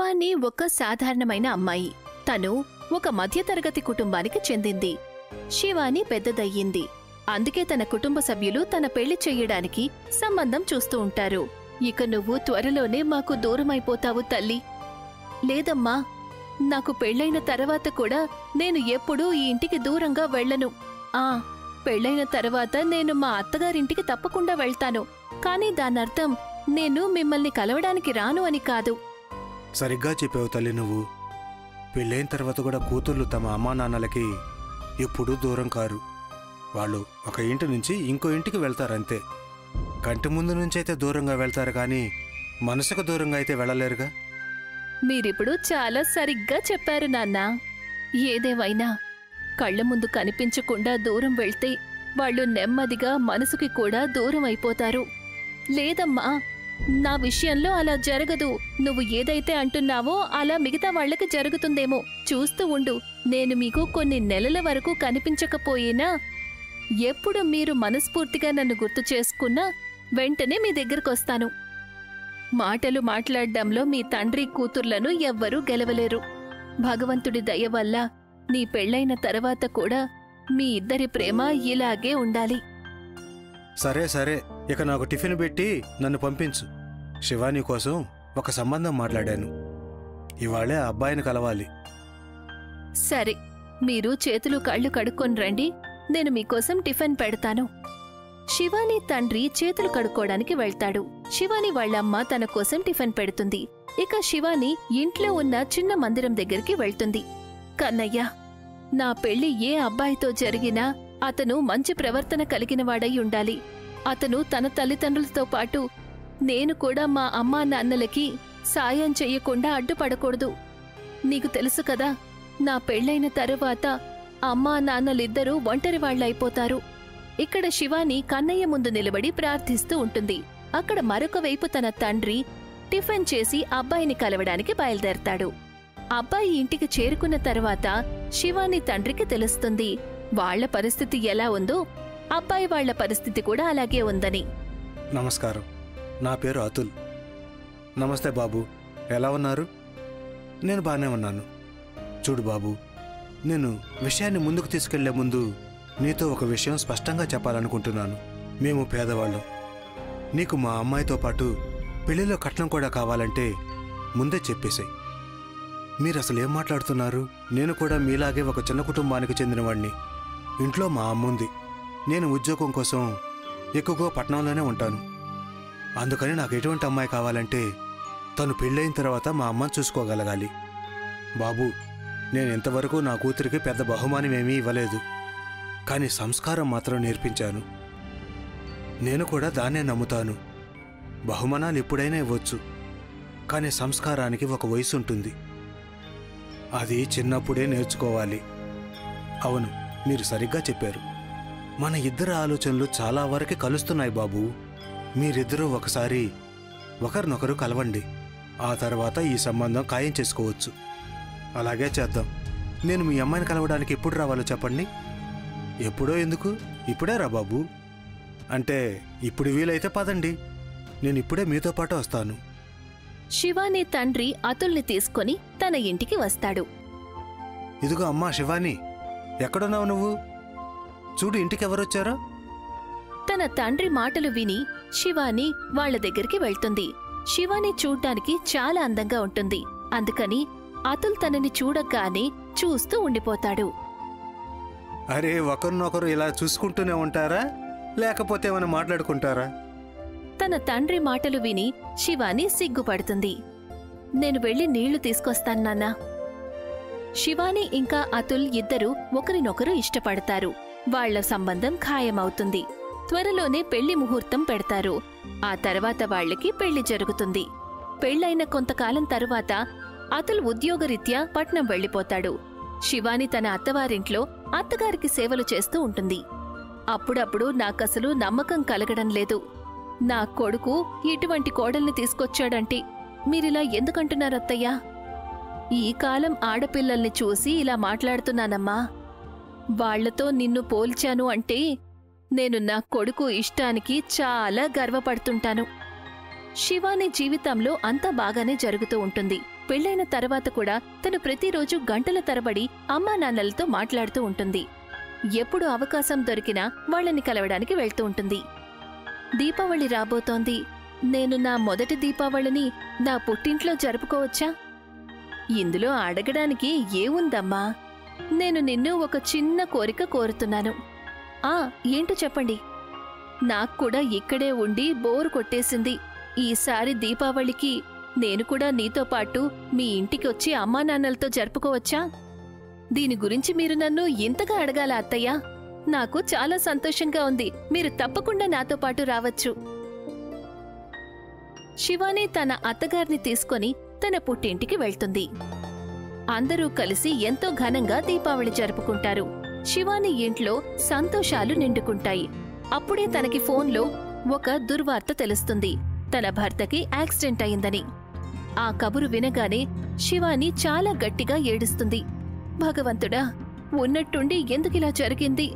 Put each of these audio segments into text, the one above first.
శివాని ఒక సాధారణమైన అమ్మాయి. తను ఒక మధ్యతరగతి కుటుంబానికి చెందింది. శివాని పెద్దదయ్యింది. అందుకే తన కుటుంబ సభ్యులు తన పెళ్లి చెయ్యడానికి సంబంధం చూస్తూ ఉంటారు. ఇక నువ్వు త్వరలోనే మాకు దూరమైపోతావు తల్లి. లేదమ్మా, నాకు పెళ్లైన తర్వాత కూడా నేను ఎప్పుడూ ఈ ఇంటికి దూరంగా వెళ్లను. పెళ్లైన తర్వాత నేను మా అత్తగారింటికి తప్పకుండా వెళ్తాను. కానీ దానర్థం నేను మిమ్మల్ని కలవడానికి రాను అని కాదు. సరిగ్గా చెప్పావు తల్లి. నువ్వు పెళ్ళైన తర్వాత కూడా కూతుర్లు తమ అమ్మా నాన్నలకి ఎప్పుడూ దూరం కారు. వాళ్ళు ఒక ఇంటి నుంచి ఇంకో ఇంటికి వెళ్తారంతే. కంటి ముందు నుంచైతే దూరంగా వెళ్తారు, కానీ మనసుకు దూరంగా అయితే వెళ్ళలేరుగా. మీరిప్పుడు చాలా సరిగ్గా చెప్పారు నాన్నా. ఏదేమైనా కళ్ల ముందు కనిపించకుండా దూరం వెళ్తే వాళ్ళు నెమ్మదిగా మనసుకి కూడా దూరం అయిపోతారు. లేదమ్మా, నా విషయంలో అలా జరగదు. నువ్వు ఏదైతే అంటున్నావో అలా మిగతా వాళ్లకి జరుగుతుందేమో. చూస్తూ ఉండు. నేను మీకు కొన్ని నెలల వరకు కనిపించకపోయినా ఎప్పుడు మీరు మనస్ఫూర్తిగా నన్ను గుర్తు చేసుకున్నా వెంటనే మీ దగ్గరకొస్తాను. మాటలు మాట్లాడ్డంలో మీ తండ్రి కూతుర్లను ఎవ్వరూ గెలవలేరు. భగవంతుడి దయ వల్ల నీ పెళ్లైన తర్వాత కూడా మీ ఇద్దరి ప్రేమ ఇలాగే ఉండాలి. సరే సరే, ఇక నాకు టిఫిన్ పెట్టి నన్ను పంపించు. శివాని కోసం ఒక సంబంధం మాట్లాడాను. ఇవాళే ఆ అబ్బాయిని కలవాలి. సరే, మీరు చేతులు కళ్ళు కడుక్కొని రండి. నేను మీకోసం టిఫిన్ పెడతాను. శివాని తండ్రి చేతులు కడుక్కోవడానికి వెళ్తాడు. శివాని వాళ్ళమ్మ తన కోసం టిఫిన్ పెడుతుంది. ఇక శివాని ఇంట్లో ఉన్న చిన్న మందిరం దగ్గరికి వెళ్తుంది. కన్నయ్య, నా పెళ్లి ఏ అబ్బాయితో జరిగినా అతను మంచి ప్రవర్తన కలిగినవాడై ఉండాలి. అతను తన తల్లిదండ్రులతో పాటు నేను కూడా మా అమ్మా నాన్నలకి సాయం చెయ్యకుండా అడ్డుపడకూడదు. నీకు తెలుసు కదా, నా పెళ్లైన తరువాత అమ్మా నాన్నలిద్దరూ ఒంటరివాళ్లైపోతారు. ఇక్కడ శివాని కన్నయ్య ముందు నిలబడి ప్రార్థిస్తూ ఉంటుంది. అక్కడ మరొక వైపు తన తండ్రి టిఫిన్ చేసి అబ్బాయిని కలవడానికి బయలుదేరతాడు. అబ్బాయి ఇంటికి చేరుకున్న తర్వాత శివాని తండ్రికి తెలుస్తుంది వాళ్ల పరిస్థితి ఎలా ఉందో అబ్బాయి వాళ్ల పరిస్థితి కూడా అలాగే ఉందని. నమస్కారం, నా పేరు అతుల్. నమస్తే బాబు, ఎలా ఉన్నారు? నేను బానే ఉన్నాను. చూడు బాబు, నేను విషయాన్ని ముందుకు తీసుకెళ్లే ముందు నీతో ఒక విషయం స్పష్టంగా చెప్పాలనుకుంటున్నాను. మేము పేదవాళ్ళం. నీకు మా అమ్మాయితో పాటు పెళ్లిలో కట్నం కూడా కావాలంటే ముందే చెప్పేశాయి. మీరసలేం మాట్లాడుతున్నారు? నేను కూడా మీలాగే ఒక చిన్న కుటుంబానికి చెందినవాణ్ణి. ఇంట్లో మా అమ్ముంది. నేను ఉద్యోగం కోసం ఎక్కువగా పట్టణంలోనే ఉంటాను. అందుకని నాకు ఎటువంటి అమ్మాయి కావాలంటే తను పెళ్ళైన తర్వాత మా అమ్మని చూసుకోగలగాలి. బాబు, నేను ఇంతవరకు నా కూతురికి పెద్ద బహుమానమేమీ ఇవ్వలేదు, కానీ సంస్కారం మాత్రం నేర్పించాను. నేను కూడా దాన్నే నమ్ముతాను. బహుమానాలు ఎప్పుడైనా ఇవ్వచ్చు, కానీ సంస్కారానికి ఒక వయసు ఉంటుంది. అది చిన్నప్పుడే నేర్చుకోవాలి. అవును, మీరు సరిగ్గా చెప్పారు. మన ఇద్దరి ఆలోచనలు చాలా వరకు కలుస్తున్నాయి బాబు. మీరిద్దరూ ఒకసారి ఒకరినొకరు కలవండి. ఆ తర్వాత ఈ సంబంధం ఖాయం చేసుకోవచ్చు. అలాగే చేద్దాం. నేను మీ అమ్మాయిని కలవడానికి ఎప్పుడు రావాలో చెప్పండి. ఎప్పుడో ఎందుకు, ఇప్పుడే రా బాబు. అంటే ఇప్పుడు వీలైతే పదండి, నేను ఇప్పుడే మీతో పాటు వస్తాను. శివాని తండ్రి అతుల్ని తీసుకుని తన ఇంటికి వస్తాడు. ఇదిగో అమ్మా శివాని, ఎక్కడున్నావు నువ్వు? చూడు, ఇంటికెవరొచ్చారో. తన తండ్రి మాటలు విని శివాని వాళ్ల దగ్గరికి వెళ్తుంది. శివాని చూడ్డానికి చాలా అందంగా ఉంటుంది. అందుకని అతుల్ తనని చూడగానే చూస్తూ ఉండిపోతాడు. అరే, ఒకరినొకరు ఇలా చూసుకుంటూనే ఉంటారా, లేకపోతే ఏమైనా మాట్లాడుకుంటారా? తన తండ్రి మాటలు విని శివాని సిగ్గుపడుతుంది. నేను వెళ్లి నీళ్లు తీసుకొస్తాను నాన్నా. శివాని ఇంకా అతుల్ ఇద్దరూ ఒకరినొకరు ఇష్టపడతారు. వాళ్ల సంబంధం ఖాయమవుతుంది. త్వరలోనే పెళ్లి ముహూర్తం పెడతారు. ఆ తర్వాత వాళ్లకి పెళ్లి జరుగుతుంది. పెళ్లైన కొంతకాలం తరువాత అతుల్ ఉద్యోగరీత్యా పట్నం వెళ్లిపోతాడు. శివాని తన అత్తవారింట్లో అత్తగారికి సేవలు చేస్తూ ఉంటుంది. అప్పుడప్పుడు నాకసలు నమ్మకం కలగడం లేదు. నా కొడుకు ఇటువంటి కోడల్ని తీసుకొచ్చాడంటే మీరిలా ఎందుకంటున్నారత్తయ్యా? ఈ కాలం ఆడపిల్లల్ని చూసి ఇలా మాట్లాడుతున్నానమ్మా. వాళ్లతో నిన్ను పోల్చాను అంటే నేను నా కొడుకు ఇష్టానికి చాలా గర్వపడుతుంటాను. శివాని జీవితంలో అంతా బాగానే జరుగుతూ ఉంటుంది. పెళ్లైన తర్వాత కూడా తను ప్రతిరోజు గంటల తరబడి అమ్మా నాన్నలతో మాట్లాడుతూ ఉంటుంది. ఎప్పుడు అవకాశం దొరికినా వాళ్ళని కలవడానికి వెళ్తూ ఉంటుంది. దీపావళి రాబోతోంది. నేను నా మొదటి దీపావళిని నా పుట్టింట్లో జరుపుకోవచ్చా? ఇందులో అడగడానికి ఏముందమ్మా? నేను నిన్ను ఒక చిన్న కోరిక కోరుతున్నాను. ఏంటో చెప్పండి. నాక్కూడా ఇక్కడే ఉండి బోరు కొట్టేసింది. ఈసారి దీపావళికి నేను కూడా నీతో పాటు మీ ఇంటికొచ్చి అమ్మా నాన్నలతో జరుపుకోవచ్చా? దీని గురించి మీరు నన్ను ఇంతగా అడగాల అత్తయ్య? నాకు చాలా సంతోషంగా ఉంది. మీరు తప్పకుండా నాతో పాటు రావచ్చు. శివాని తన అత్తగారిని తీసుకొని తన పుట్టింటికి వెళ్తుంది. అందరూ కలిసి ఎంతో ఘనంగా దీపావళి జరుపుకుంటారు. శివాని ఇంట్లో సంతోషాలు నిండుకుంటాయి. అప్పుడే తనకి ఫోన్లో ఒక దుర్వార్త తెలుస్తుంది. తన భర్తకి యాక్సిడెంట్ అయిందని. ఆ కబురు వినగానే శివాని చాలా గట్టిగా ఏడుస్తుంది. భగవంతుడా, ఉన్నట్టుండి ఎందుకిలా జరిగింది?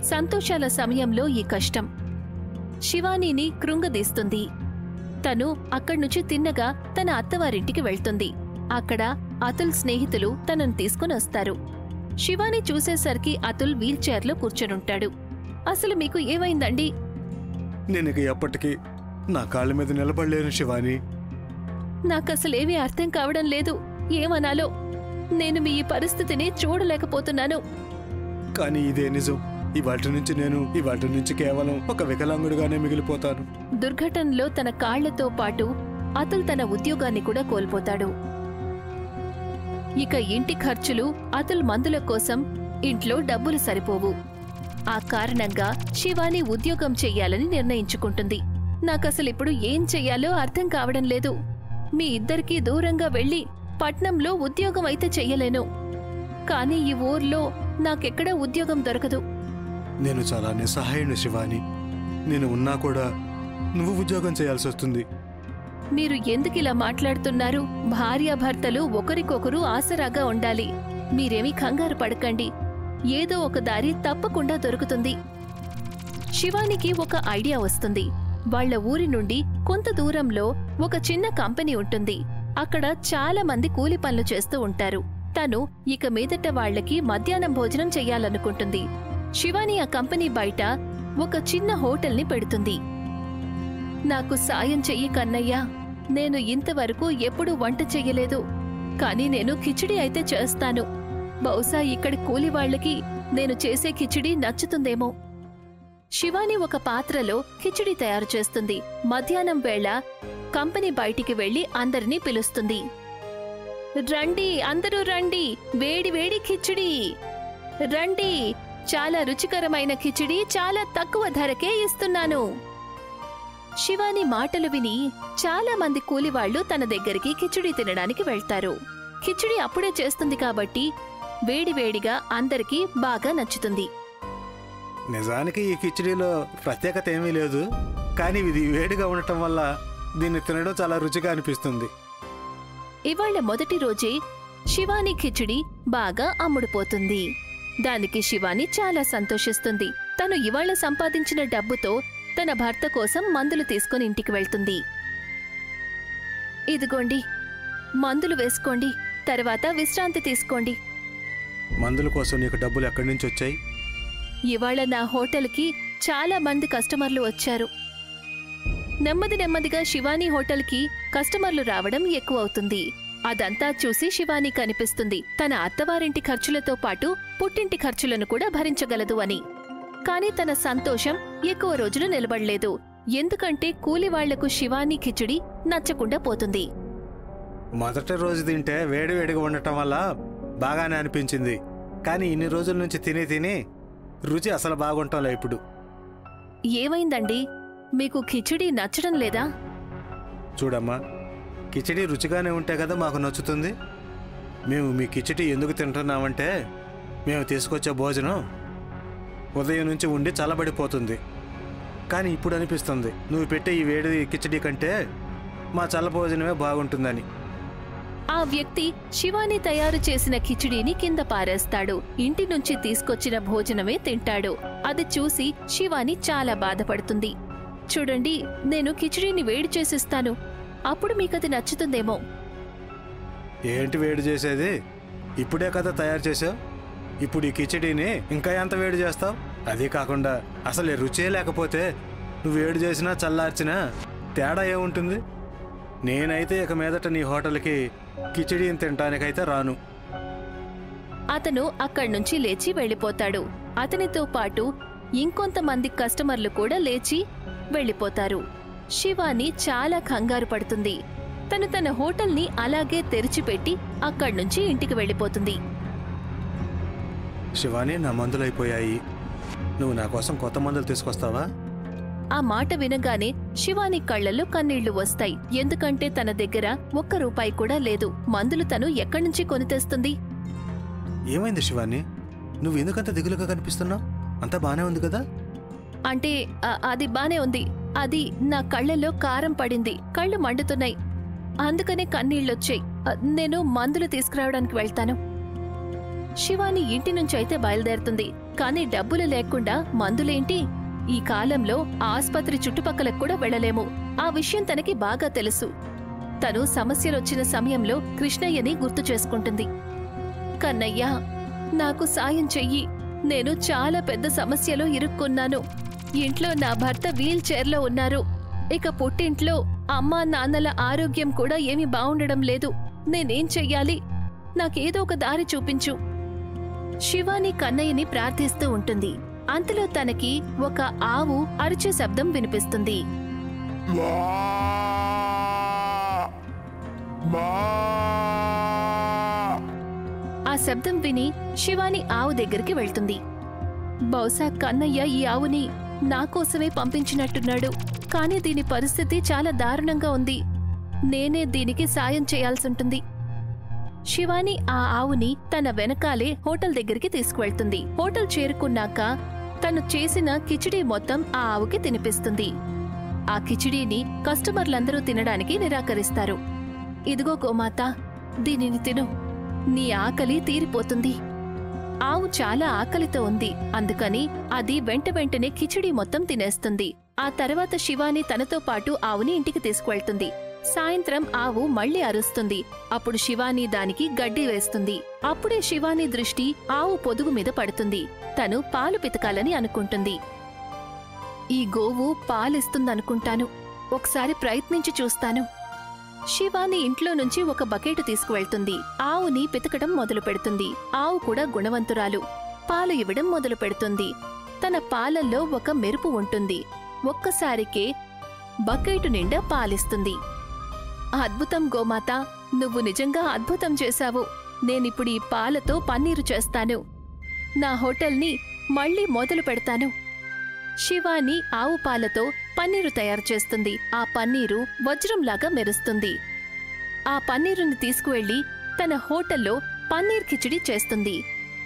సంతోషాల సమయంలో ఈ కష్టం శివానీని కృంగదీస్తుంది. తను అక్కడ్నుంచి తిన్నగా తన అత్తవారింటికి వెళ్తుంది. అక్కడ అతుల్ స్నేహితులు తనను తీసుకుని వస్తారు. శివాని చూసేసరికి అతుల్ వీల్చైర్లో కూర్చొనుంటాడు. అసలు మీకు ఏమైందండి? నేనిక ఎప్పటికీ నా కాళ్ళ మీద నిలబడలేను శివాని. నాకసలేమీ అర్థం కావడం లేదు. ఏమనాలో? నేను మీ ఈ పరిస్థితిని చూడలేకపోతున్నాను. కానీ ఇదే నిజం. ఇవాటి నుంచి కేవలం ఒక వికలాంగుడిగానే మిగిలిపోతాను. దుర్ఘటనలో తన కాళ్లతో పాటు అతుల్ తన ఉద్యోగాన్ని కూడా కోల్పోతాడు. ఇక ఇంటి ఖర్చులు, అతుల్ మందుల కోసం ఇంట్లో డబ్బులు సరిపోవు. ఆ కారణంగా శివాని ఉద్యోగం చెయ్యాలని నిర్ణయించుకుంటుంది. నాకసలిప్పుడు ఏం చెయ్యాలో అర్థం కావడం లేదు. మీ ఇద్దరికీ దూరంగా వెళ్లి పట్నంలో ఉద్యోగం అయితే చెయ్యలేను. కానీ ఈ ఊర్లో నాకెక్కడా ఉద్యోగం దొరకదు. నేను చాలా నిస్సహాయుడు శివాని. నేను ఉన్నా కూడా నువ్వు ఉద్యోగం చేయాల్సి వస్తుంది. మీరు ఎందుకిలా మాట్లాడుతున్నారు? భార్యాభర్తలు ఒకరికొకరు ఆసరాగా ఉండాలి. మీరేమీ కంగారు పడకండి. ఏదో ఒక దారి తప్పకుండా దొరుకుతుంది. శివానికి ఒక ఐడియా వస్తుంది. వాళ్ల ఊరి నుండి కొంత దూరంలో ఒక చిన్న కంపెనీ ఉంటుంది. అక్కడ చాలా మంది కూలి పనులు చేస్తూ ఉంటారు. తను ఇక మీదట వాళ్లకి మధ్యాహ్నం భోజనం చెయ్యాలనుకుంటుంది. శివాని ఆ కంపెనీ బయట ఒక చిన్న హోటల్ని పెడుతుంది. నాకు సాయం చెయ్యి కన్నయ్యా. నేను ఇంతవరకు ఎప్పుడూ వంట చెయ్యలేదు. కానీ నేను కిచిడి అయితే చేస్తాను. బహుశా ఇక్కడి కూలివాళ్లకి నేను చేసే కిచిడి నచ్చుతుందేమో. శివాని ఒక పాత్రలో కిచిడి తయారు చేస్తుంది. మధ్యాహ్నం వేళ కంపెనీ బయటికి వెళ్లి అందరినీ పిలుస్తుంది. రండి, అందరూ రండి, వేడి వేడి కిచిడి రండి. చాలా రుచికరమైన కిచిడి చాలా తక్కువ ధరకే ఇస్తున్నాను. శివాని మాటలు విని చాలా మంది కూలివాళ్లు తన దగ్గరికి కిచిడి తినడానికి వెళ్తారు. కిచిడి అప్పుడే చేస్తుంది కాబట్టి వేడివేడిగా అందరికీ బాగా నచ్చుతుంది. నిజానికి ఈ కిచిడీలో ప్రత్యేకత ఏమీ లేదు. కానీ ఇది వేడిగా ఉండటం వల్ల దీన్ని తినడం చాలా రుచిగా అనిపిస్తుంది. ఇవాళ్ల మొదటి రోజే శివాని కిచిడి బాగా అమ్ముడుపోతుంది. దానికి శివాని చాలా సంతోషిస్తుంది. తను ఇవాళ్ల సంపాదించిన డబ్బుతో తన భర్త కోసం మందులు తీసుకుని ఇంటికి వెళ్తుంది. ఇదిగోండి, మందులు వేసుకోండి. తర్వాత విశ్రాంతి తీసుకోండి. మందుల కోసం నీకు డబ్బులు ఎక్కడి నుంచి వచ్చాయి? ఇవాళ నా హోటల్కి చాలా మంది కస్టమర్లు వచ్చారు. నెమ్మదిగా శివాని హోటల్కి కస్టమర్లు రావడం ఎక్కువవుతుంది. అదంతా చూసి శివాని కనిపిస్తుంది తన అత్తవారింటి ఖర్చులతో పాటు పుట్టింటి ఖర్చులను కూడా భరించగలదు అని. కాని తన సంతోషం ఎక్కువ రోజులు నిలబడలేదు. ఎందుకంటే కూలివాళ్లకు శివాని కిచిడి నచ్చకుండా పోతుంది. మొదటి రోజు తింటే వేడివేడిగా ఉండటం వల్ల బాగానే అనిపించింది. కానీ ఇన్ని రోజుల నుంచి తిని రుచి అసలు బాగుంటాంలే. ఇప్పుడు ఏమైందండి? మీకు కిచిడి నచ్చడం లేదా? చూడమ్మా, కిచిడి రుచిగానే ఉంటే కదా మాకు నచ్చుతుంది. మేము మీ కిచిడి ఎందుకు తింటున్నామంటే మేము తీసుకొచ్చే భోజనం ఉదయం నుంచి ఉండి చల్లబడిపోతుంది. కానీ ఇప్పుడు అనిపిస్తుంది నువ్వు పెట్టే ఈ వేడి కిచిడి కంటే మా చల్ల భోజనమే బాగుంటుందని. ఆ వ్యక్తి శివాని తయారు చేసిన కిచిడీని కింద పారేస్తాడు. ఇంటి నుంచి తీసుకొచ్చిన భోజనమే తింటాడు. అది చూసి శివాని చాలా బాధపడుతుంది. చూడండి, నేను కిచిడీని వేడి చేసిస్తాను. అప్పుడు మీకది నచ్చుతుందేమో. ఏంటి వేడి చేసేది? ఇప్పుడే కదా తయారు చేసావు. ఇప్పుడు ఈ కిచడీని ఇంకా ఎంత వేడి చేస్తావు? అదే కాకుండా అసలు రుచే లేకపోతే నువ్వు వేడి చేసినా చల్లార్చినా తేడా ఏముంటుంది? నేనైతే ఇక మీదట నీ హోటల్కి కిచడీని తినటానికైతే రాను. అతను అక్కడ్నుంచి లేచి వెళ్ళిపోతాడు. అతనితో పాటు ఇంకొంతమంది కస్టమర్లు కూడా లేచి వెళ్ళిపోతారు. శివాని చాలా కంగారు పడుతుంది. తను తన హోటల్ని అలాగే తెరిచిపెట్టి అక్కడ్నుంచి ఇంటికి వెళ్ళిపోతుంది. శివాని, నా మందులు అయిపోయాయి. నువ్వు నా కోసం కొత్త మందులు తీసుకొస్తావా? ఆ మాట వినగానే శివాని కళ్లలో కన్నీళ్లు వస్తాయి. ఎందుకంటే తన దగ్గర ₹1 కూడా లేదు. మందులు తను ఎక్కడ్నుంచి కొని తెస్తుంది? ఏమైంది శివాని? నువ్వు ఎందుకంత దిగులుగా కనిపిస్తున్నావు? అంతా బానే ఉంది కదా? అంటే అది బానే ఉంది. అది నా కళ్ళల్లో కారం పడింది. కళ్ళు మండుతున్నాయి. అందుకనే కన్నీళ్ళొచ్చాయి. నేను మందులు తీసుకురావడానికి వెళ్తాను. శివాని ఇంటి నుంచి అయితే బయలుదేరుతుంది. కానీ డబ్బులు లేకుండా మందులేంటి? ఈ కాలంలో ఆస్పత్రి చుట్టుపక్కలకు కూడా వెళ్లలేము. ఆ విషయం తనకి బాగా తెలుసు. తను సమస్యలొచ్చిన సమయంలో కృష్ణయ్యని గుర్తు చేసుకుంటుంది. కన్నయ్య, నాకు సాయం చెయ్యి. నేను చాలా పెద్ద సమస్యలో ఇరుక్కున్నాను. ఇంట్లో నా భర్త వీల్ చైర్లో ఉన్నారు. ఇక పుట్టింట్లో అమ్మా నాన్నల ఆరోగ్యం కూడా ఏమీ బావుండడం లేదు. నేనేం చెయ్యాలి? నాకేదో ఒక దారి చూపించు. శివాని కన్నయ్యని ప్రార్థిస్తూ ఉంటుంది. అంతలో తనకి ఒక ఆవు అరిచే శబ్దం వినిపిస్తుంది. ఆ శబ్దం విని శివాని ఆవు దగ్గరికి వెళ్తుంది. బహుశా కన్నయ్య ఈ ఆవుని నాకోసమే పంపించినట్టున్నాడు. కాని దీని పరిస్థితి చాలా దారుణంగా ఉంది. నేనే దీనికి సాయం చేయాల్సుంటుంది. శివాని ఆ ఆవుని తన వెనకాలే హోటల్ దగ్గరికి తీసుకువెళ్తుంది. హోటల్ చేరుకున్నాక తను చేసిన కిచిడీ మొత్తం ఆ ఆవుకి తినిపిస్తుంది. ఆ కిచిడీని కస్టమర్లందరూ తినడానికి నిరాకరిస్తారు. ఇదిగో గోమాత, దీనిని తిను. నీ ఆకలి తీరిపోతుంది. ఆవు చాలా ఆకలితో ఉంది. అందుకని అది వెంటనే కిచిడీ మొత్తం తినేస్తుంది. ఆ తర్వాత శివాని తనతో పాటు ఆవుని ఇంటికి తీసుకువెళ్తుంది. సాయంత్రం ఆవు మళ్లీ అరుస్తుంది. అప్పుడు శివాని దానికి గడ్డి వేస్తుంది. అప్పుడే శివాని దృష్టి ఆవు పొదుగు మీద పడుతుంది. తను పాలు పితకాలని అనుకుంటుంది. ఈ గోవు పాలిస్తుందనుకుంటాను. ఒకసారి ప్రయత్నించి చూస్తాను. శివాని ఇంట్లో నుంచి ఒక బకెట్ తీసుకువెళ్తుంది. ఆవుని పితకడం మొదలు పెడుతుంది. ఆవు కూడా గుణవంతురాలు. పాలు ఇవ్వడం మొదలు పెడుతుంది. తన పాలల్లో ఒక మెరుపు ఉంటుంది. ఒక్కసారికే బకెట్ నిండా పాలిస్తుంది. అద్భుతం గోమాత, నువ్వు నిజంగా అద్భుతం చేశావు. నేనిప్పుడు ఈ పాలతో పన్నీరు చేస్తాను. నా హోటల్ని మళ్లీ మొదలు పెడతాను. శివాని ఆవు పాలతో పన్నీరు తయారు చేస్తుంది. ఆ పన్నీరు వజ్రంలాగా మెరుస్తుంది. ఆ పన్నీరుని తీసుకువెళ్లి తన హోటల్లో పన్నీర్ కిచిడీ చేస్తుంది.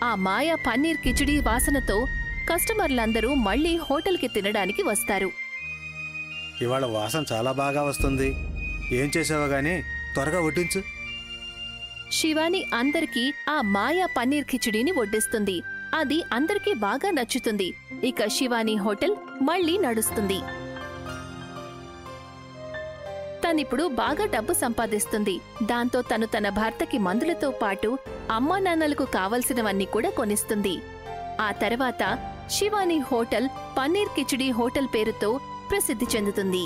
ఆ మాయా పన్నీర్ కిచిడీ వాసనతో కస్టమర్లందరూ మళ్లీ హోటల్కి తినడానికి వస్తారు. ఇవాళ వాసన చాలా బాగా వస్తుంది. ఏం చేసావో గానీ త్వరగా వడ్డించు. శివాని అందరికీ ఆ మాయా పన్నీర్ కిచిడీని వడ్డిస్తుంది. అది అందరికీ బాగా నచ్చుతుంది. ఇక శివాని హోటల్ మళ్లీ నడుస్తుంది. తనిప్పుడు బాగా డబ్బు సంపాదిస్తుంది. దాంతో తను తన భర్తకి మందులతో పాటు అమ్మా నాన్నలకు కావలసినవన్నీ కూడా కొనిస్తుంది. ఆ తర్వాత శివాని హోటల్ పన్నీర్ కిచిడీ హోటల్ పేరుతో ప్రసిద్ధి చెందుతుంది.